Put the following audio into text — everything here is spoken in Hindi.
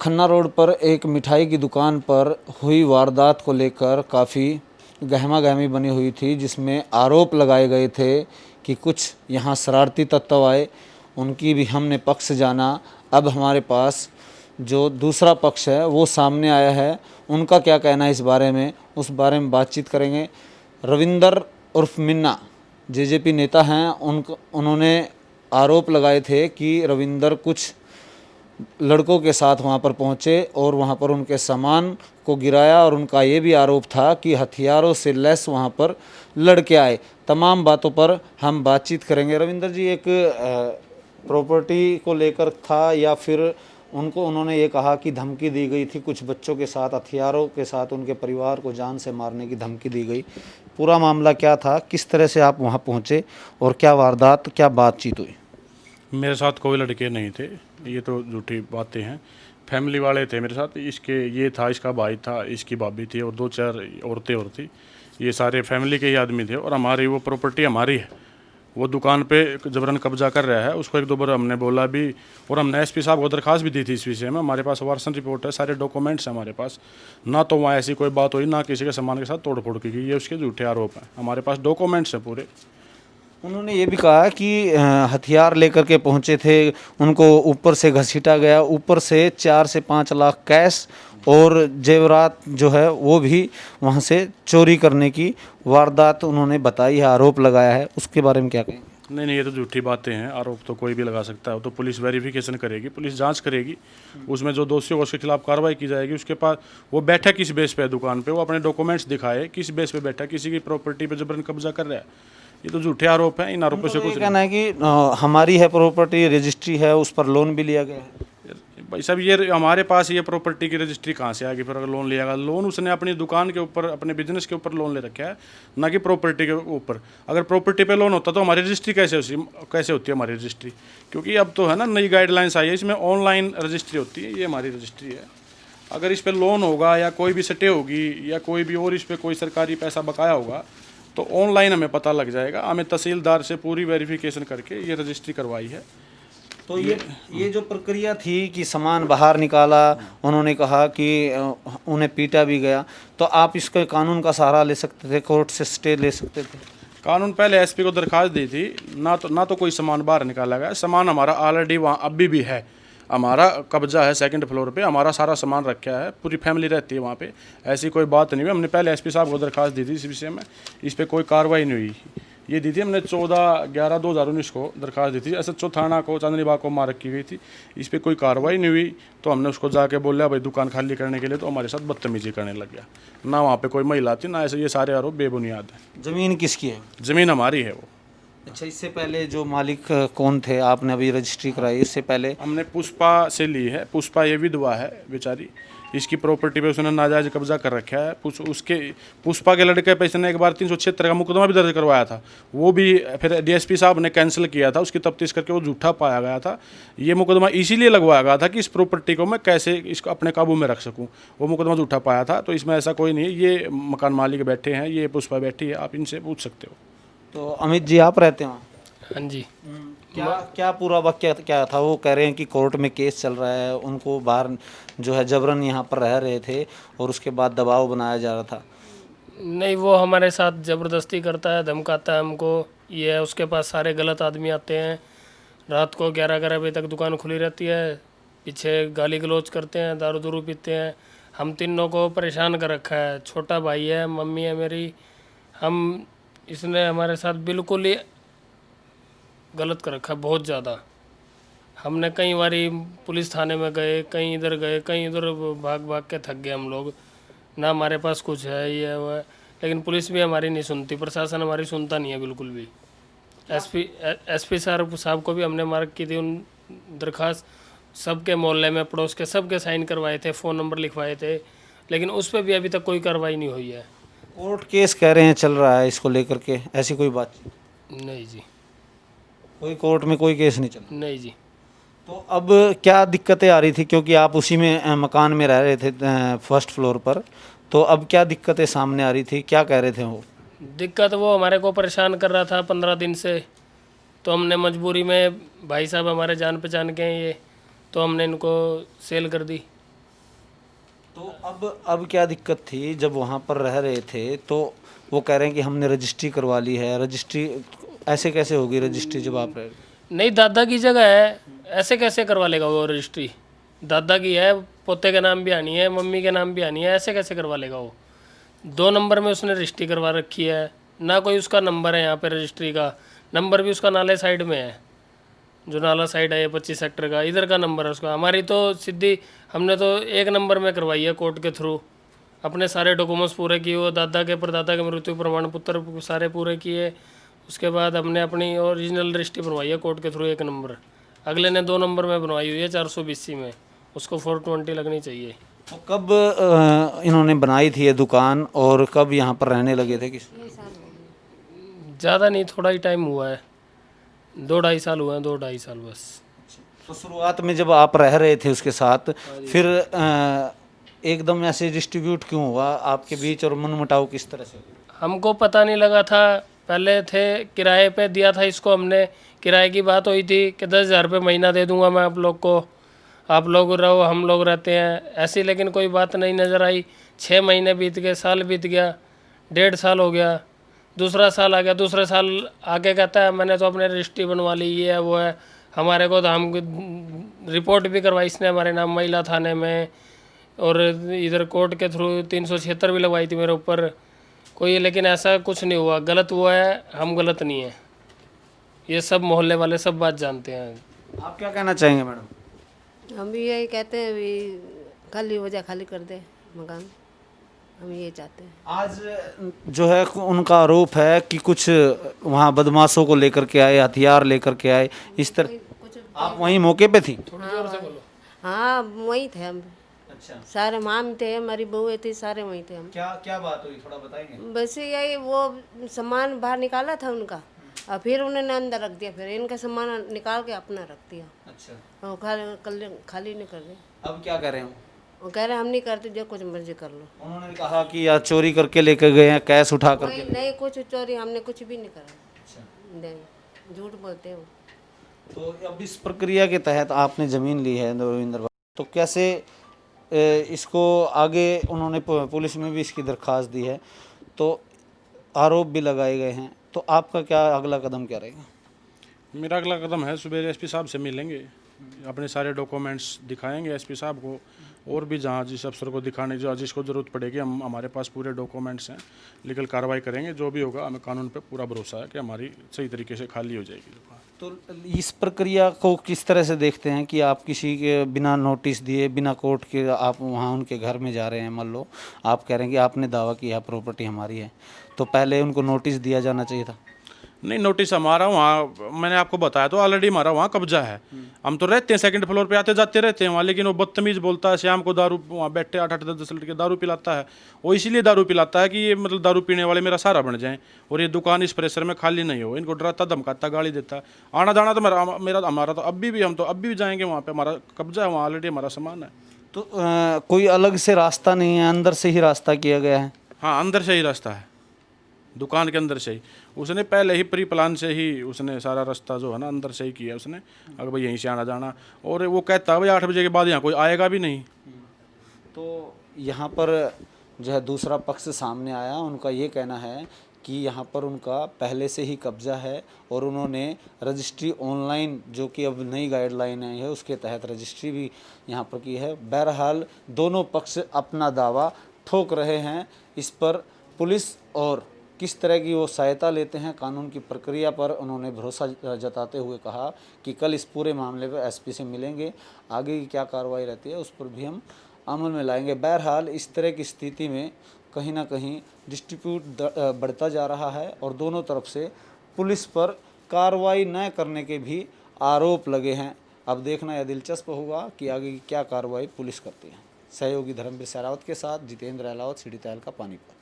खन्ना रोड पर एक मिठाई की दुकान पर हुई वारदात को लेकर काफ़ी गहमा गहमी बनी हुई थी, जिसमें आरोप लगाए गए थे कि कुछ यहाँ शरारती तत्व आए। उनकी भी हमने पक्ष जाना। अब हमारे पास जो दूसरा पक्ष है वो सामने आया है, उनका क्या कहना है इस बारे में, उस बारे में बातचीत करेंगे। रविंदर उर्फ मिन्ना जेजेपी नेता हैं। उन्होंने आरोप लगाए थे कि रविंदर कुछ लड़कों के साथ वहां पर पहुंचे और वहां पर उनके सामान को गिराया, और उनका ये भी आरोप था कि हथियारों से लैस वहां पर लड़के आए। तमाम बातों पर हम बातचीत करेंगे। रविंदर जी, एक प्रॉपर्टी को लेकर था या फिर उन्होंने ये कहा कि धमकी दी गई थी, कुछ बच्चों के साथ हथियारों के साथ उनके परिवार को जान से मारने की धमकी दी गई? पूरा मामला क्या था, किस तरह से आप वहाँ पहुँचे और क्या वारदात, क्या बातचीत हुई? मेरे साथ कोई लड़के नहीं थे, ये तो झूठी बातें हैं। फैमिली वाले थे मेरे साथ। ये था, इसका भाई था, इसकी भाभी थी और 2-4 औरतें और थी। ये सारे फैमिली के ही आदमी थे और हमारी वो प्रॉपर्टी हमारी है। वो दुकान पे जबरन कब्जा कर रहा है। उसको 1-2 बार हमने बोला भी और हमने एसपी साहब को दरखास्त भी दी थी इस विषय में। हमारे पास वारसन रिपोर्ट है, सारे डॉक्यूमेंट्स हैं हमारे पास। ना तो वहाँ ऐसी कोई बात हुई, ना किसी के सामान के साथ तोड़ फोड़ की गई। ये उसके झूठे आरोप हैं। हमारे पास डॉक्यूमेंट्स हैं पूरे। उन्होंने ये भी कहा कि हथियार लेकर के पहुंचे थे, उनको ऊपर से घसीटा गया, ऊपर से 4 से 5 लाख कैश और जेवरात जो है वो भी वहां से चोरी करने की वारदात उन्होंने बताई है, आरोप लगाया है। उसके बारे में क्या कहेंगे? नहीं, ये तो झूठी बातें हैं। आरोप तो कोई भी लगा सकता है। तो पुलिस वेरिफिकेशन करेगी, पुलिस जांच करेगी, उसमें जो दोषी हो उसके खिलाफ कार्रवाई की जाएगी। उसके पास वो बैठा किस बेस पे है दुकान पे, वो अपने डॉक्यूमेंट्स दिखाए, किस बेस पे बैठा, किसी की प्रॉपर्टी पे जबरन कब्जा कर रहा है। ये तो झूठे आरोप हैं। इन आरोपों से कुछ कहना है कि हमारी है प्रॉपर्टी, रजिस्ट्री है, उस पर लोन भी लिया गया है। भाई साहब, ये हमारे पास ये प्रॉपर्टी की रजिस्ट्री कहाँ से आएगी? फिर अगर लोन लिया, लोन उसने अपनी दुकान के ऊपर, अपने बिजनेस के ऊपर लोन ले रखा है, ना कि प्रॉपर्टी के ऊपर। अगर प्रॉपर्टी पे लोन होता तो हमारी रजिस्ट्री कैसे होती है हमारी रजिस्ट्री? क्योंकि अब तो है ना, नई गाइडलाइंस आई है, इसमें ऑनलाइन रजिस्ट्री होती है। ये हमारी रजिस्ट्री है। अगर इस पर लोन होगा या कोई भी सटे होगी या कोई भी और इस पर कोई सरकारी पैसा बकाया होगा तो ऑनलाइन हमें पता लग जाएगा। हमें तहसीलदार से पूरी वेरिफिकेशन करके ये रजिस्ट्री करवाई है। तो ये जो प्रक्रिया थी कि सामान बाहर निकाला, उन्होंने कहा कि उन्हें पीटा भी गया, तो आप इसके कानून का सहारा ले सकते थे, कोर्ट से स्टे ले सकते थे। कानून पहले एसपी को दरखास्त दी थी। ना तो कोई सामान बाहर निकाला गया। सामान हमारा ऑलरेडी वहाँ अभी भी है। हमारा कब्जा है 2nd फ्लोर पे, हमारा सारा सामान रखा है, पूरी फैमिली रहती है वहाँ पे। ऐसी कोई बात नहीं हुई। हमने पहले एसपी साहब को दरखास्त दी थी इस विषय में। इस पर कोई कार्रवाई नहीं हुई। ये दी थी हमने 14/11/2019 को दरखास्त दी थी। SHO थाना को, चांदनी बाग को मार्क की गई थी। इस पर कोई कार्रवाई नहीं हुई तो हमने उसको जाके बोला भाई दुकान खाली करने के लिए, तो हमारे साथ बदतमीजी करने लग गया। ना वहाँ पे कोई महिला थी, ना ऐसे। ये सारे आरोप बेबुनियाद है। ज़मीन किसकी है? ज़मीन हमारी है वो। अच्छा, इससे पहले जो मालिक कौन थे? आपने अभी रजिस्ट्री कराई, इससे पहले? हमने पुष्पा से ली है। पुष्पा ये विधवा है बेचारी। इसकी प्रॉपर्टी पे उसने नाजायज कब्जा कर रखा है। पुष्पा के लड़के पे इसने एक बार 376 का मुकदमा भी दर्ज करवाया था। वो भी फिर डीएसपी साहब ने कैंसिल किया था। उसकी तफ्तीश करके वो झूठा पाया गया था। ये मुकदमा इसीलिए लगवाया गया था कि इस प्रॉपर्टी को मैं कैसे इसको अपने काबू में रख सकूं। वो मुकदमा झूठा पाया था। तो इसमें ऐसा कोई नहीं है। ये मकान मालिक बैठे हैं, ये पुष्पा बैठी है, आप इनसे पूछ सकते हो। तो अमित जी, आप रहते हैं वहाँ? हाँ जी। क्या पूरा वाक्य क्या था? वो कह रहे हैं कि कोर्ट में केस चल रहा है, उनको बाहर जो है जबरन यहाँ पर रह रहे थे और उसके बाद दबाव बनाया जा रहा था। नहीं, वो हमारे साथ ज़बरदस्ती करता है, धमकाता है हमको। ये है, उसके पास सारे गलत आदमी आते हैं। रात को 11-11 बजे तक दुकान खुली रहती है। पीछे गाली गलौज करते हैं, दारू दूरू पीते हैं। हम तीनों को परेशान कर रखा है। छोटा भाई है, मम्मी है मेरी। इसने हमारे साथ बिल्कुल ही गलत कर रखा है, बहुत ज़्यादा। हमने कई बारी पुलिस थाने में गए, कहीं इधर गए, कहीं इधर, भाग भाग के थक गए हम लोग। ना हमारे पास कुछ है, ये है वो है, लेकिन पुलिस भी हमारी नहीं सुनती, प्रशासन हमारी सुनता नहीं है बिल्कुल भी। एसपी साहब को भी हमने मार्क की थी उन दरखास्त। सबके मोहल्ले में, पड़ोस के, सबके साइन करवाए थे, फ़ोन नंबर लिखवाए थे, लेकिन उस पर भी अभी तक कोई कार्रवाई नहीं हुई है। कोर्ट केस कह रहे हैं चल रहा है इसको लेकर के, ऐसी कोई बात? नहीं जी, कोई कोर्ट में कोई केस नहीं चल? नहीं जी। तो अब क्या दिक्कतें आ रही थी, क्योंकि आप उसी में मकान में रह रहे थे 1st फ्लोर पर, तो अब क्या दिक्कतें सामने आ रही थी, क्या कह रहे थे वो? दिक्कत, वो हमारे को परेशान कर रहा था 15 दिन से। तो हमने मजबूरी में, भाई साहब हमारे जान पहचान के हैं ये, तो हमने इनको सेल कर दी। तो अब क्या दिक्कत थी जब वहाँ पर रह रहे थे? तो वो कह रहे हैं कि हमने रजिस्ट्री करवा ली है। रजिस्ट्री ऐसे कैसे होगी रजिस्ट्री जब आप रह? नहीं, दादा की जगह है, ऐसे कैसे करवा लेगा वो रजिस्ट्री? दादा की है, पोते के नाम भी आनी है, मम्मी के नाम भी आनी है, ऐसे कैसे करवा लेगा वो? 2 नंबर में उसने रजिस्ट्री करवा रखी है, ना कोई उसका नंबर है यहाँ पे रजिस्ट्री का। नंबर भी उसका नाले साइड में है, जो नाला साइड है ये 25 सेक्टर का, इधर का नंबर है उसका। हमारी तो सीधी हमने तो 1 नंबर में करवाई है कोर्ट के थ्रू। अपने सारे डॉक्यूमेंट्स पूरे किए, वो दादा के परदादा के मृत्यु प्रमाण पत्र सारे पूरे किए। उसके बाद हमने अपनी ओरिजिनल रजिस्ट्री बनवाई है कोर्ट के थ्रू 1 नंबर। अगले ने 2 नंबर में बनवाई हुई है 420 में, उसको 420 लगनी चाहिए। तो कब इन्होंने बनाई थी ये दुकान और कब यहाँ पर रहने लगे थे? किस ज़्यादा नहीं, थोड़ा ही टाइम हुआ है, 2-2.5 साल हुए हैं, 2-2.5 साल बस। तो शुरुआत में जब आप रह रहे थे उसके साथ, फिर एकदम ऐसे डिस्ट्रीब्यूट क्यों हुआ आपके बीच और मनमुटाव किस तरह से हुआ? हमको पता नहीं लगा था, पहले थे किराए पे दिया था इसको हमने। किराए की बात हुई थी कि 10,000 रुपये महीना दे दूंगा मैं आप लोग को, आप लोग रहो हम लोग रहते हैं ऐसी। लेकिन कोई बात नहीं नज़र आई। 6 महीने बीत गए, साल बीत गया, 1.5 साल हो गया, दूसरा साल आ गया। दूसरे साल आके कहता है मैंने तो अपने रजिस्ट्री बनवा ली, ये है वो है। हमारे को तो हम रिपोर्ट भी करवाई इसने हमारे नाम महिला थाने में, और इधर कोर्ट के थ्रू 376 भी लगवाई थी मेरे ऊपर कोई। लेकिन ऐसा कुछ नहीं हुआ, गलत हुआ है, हम गलत नहीं है, ये सब मोहल्ले वाले सब बात जानते हैं। आप क्या कहना चाहेंगे मैडम? हम भी यही कहते हैं भी खाली हो जाए, खाली कर दे मकान, हम ये चाहते हैं। आज जो है उनका आरोप है कि कुछ वहाँ बदमाशों को लेकर के आए, हथियार लेकर के आए, इस तरह। आप वहीं मौके पे थी? हाँ वहीं थे हम, अच्छा, सारे माम थे, हमारी बहू थी, सारे वहीं थे हम। क्या क्या बात हुई थोड़ा बताएंगे? बस यही वो सामान बाहर निकाला था उनका, और फिर उन्होंने अंदर रख दिया, फिर इनका सामान निकाल के अपना रख दिया, अच्छा, और खाली नहीं कर रहे। अब क्या कर रहे हैं? वो कह रहे हम नहीं करते, जो कुछ मर्जी कर लो। उन्होंने कहा कि या चोरी करके लेकर गए हैं, कैश उठा करके। नहीं कुछ चोरी हमने कुछ भी नहीं करा। अच्छा, नहीं, झूठ बोलते हैं वो। तो अब इस प्रक्रिया के तहत आपने ज़मीन ली है रविंद्र भाई, तो कैसे इसको आगे उन्होंने पुलिस में भी इसकी दरख्वास्त दी है, तो आरोप भी लगाए गए हैं, तो आपका क्या अगला कदम क्या रहेगा? मेरा अगला कदम है सुबह एसपी साहब से मिलेंगे, अपने सारे डॉक्यूमेंट्स दिखाएंगे एसपी साहब को, और भी जहाँ जिस अफसर को दिखाने जो जिसको ज़रूरत पड़ेगी, हम हमारे पास पूरे डॉक्यूमेंट्स हैं, लीगल कार्रवाई करेंगे। जो भी होगा हमें कानून पे पूरा भरोसा है कि हमारी सही तरीके से खाली हो जाएगी दुकान। तो इस प्रक्रिया को किस तरह से देखते हैं कि आप किसी के बिना नोटिस दिए, बिना कोर्ट के आप वहाँ उनके घर में जा रहे हैं? मान लो आप कह रहे हैं कि आपने दावा किया प्रॉपर्टी हमारी है, तो पहले उनको नोटिस दिया जाना चाहिए था। नहीं, नोटिस हमारा वहाँ मैंने आपको बताया तो ऑलरेडी हमारा वहाँ कब्जा है। हम तो रहते हैं 2nd फ्लोर पे, आते जाते रहते हैं वहाँ, लेकिन वो बदतमीज़ बोलता है, शाम को दारू वहाँ बैठे 8-8 10-10 लड़के दारू पिलाता है। वो इसीलिए दारू पिलाता है कि ये मतलब दारू पीने वाले मेरा सहारा बन जाएं, और ये दुकान इस प्रेशर में खाली नहीं हो। इनको डराता धमकाता गाली देता। आना जाना तो हमारा तो अभी भी, हम तो अभी भी जाएंगे वहाँ पर, हमारा कब्जा है वहाँ, ऑलरेडी हमारा सामान है। तो कोई अलग से रास्ता नहीं है, अंदर से ही रास्ता किया गया है? हाँ, अंदर से ही रास्ता है, दुकान के अंदर से ही। उसने पहले ही प्री प्लान से ही उसने सारा रास्ता जो है ना अंदर से ही किया उसने, अगर भाई यहीं से आना जाना। और वो कहता है भाई 8 बजे के बाद यहाँ कोई आएगा भी नहीं। तो यहाँ पर जो है दूसरा पक्ष सामने आया, उनका ये कहना है कि यहाँ पर उनका पहले से ही कब्जा है और उन्होंने रजिस्ट्री ऑनलाइन, जो कि अब नई गाइडलाइन आई है उसके तहत रजिस्ट्री भी यहाँ पर की है। बहरहाल दोनों पक्ष अपना दावा ठोक रहे हैं। इस पर पुलिस और किस तरह की वो सहायता लेते हैं कानून की प्रक्रिया पर उन्होंने भरोसा जताते हुए कहा कि कल इस पूरे मामले पर एसपी से मिलेंगे, आगे की क्या कार्रवाई रहती है उस पर भी हम अमल में लाएंगे। बहरहाल इस तरह की स्थिति में कहीं ना कहीं डिस्ट्रीब्यूट बढ़ता जा रहा है और दोनों तरफ से पुलिस पर कार्रवाई न करने के भी आरोप लगे हैं। अब देखना यह दिलचस्प होगा कि आगे की क्या कार्रवाई पुलिस करती है। सहयोगी धर्मवीर सहरावत के साथ जितेंद्र अहलावत, सीडी तहलका, पानीपत।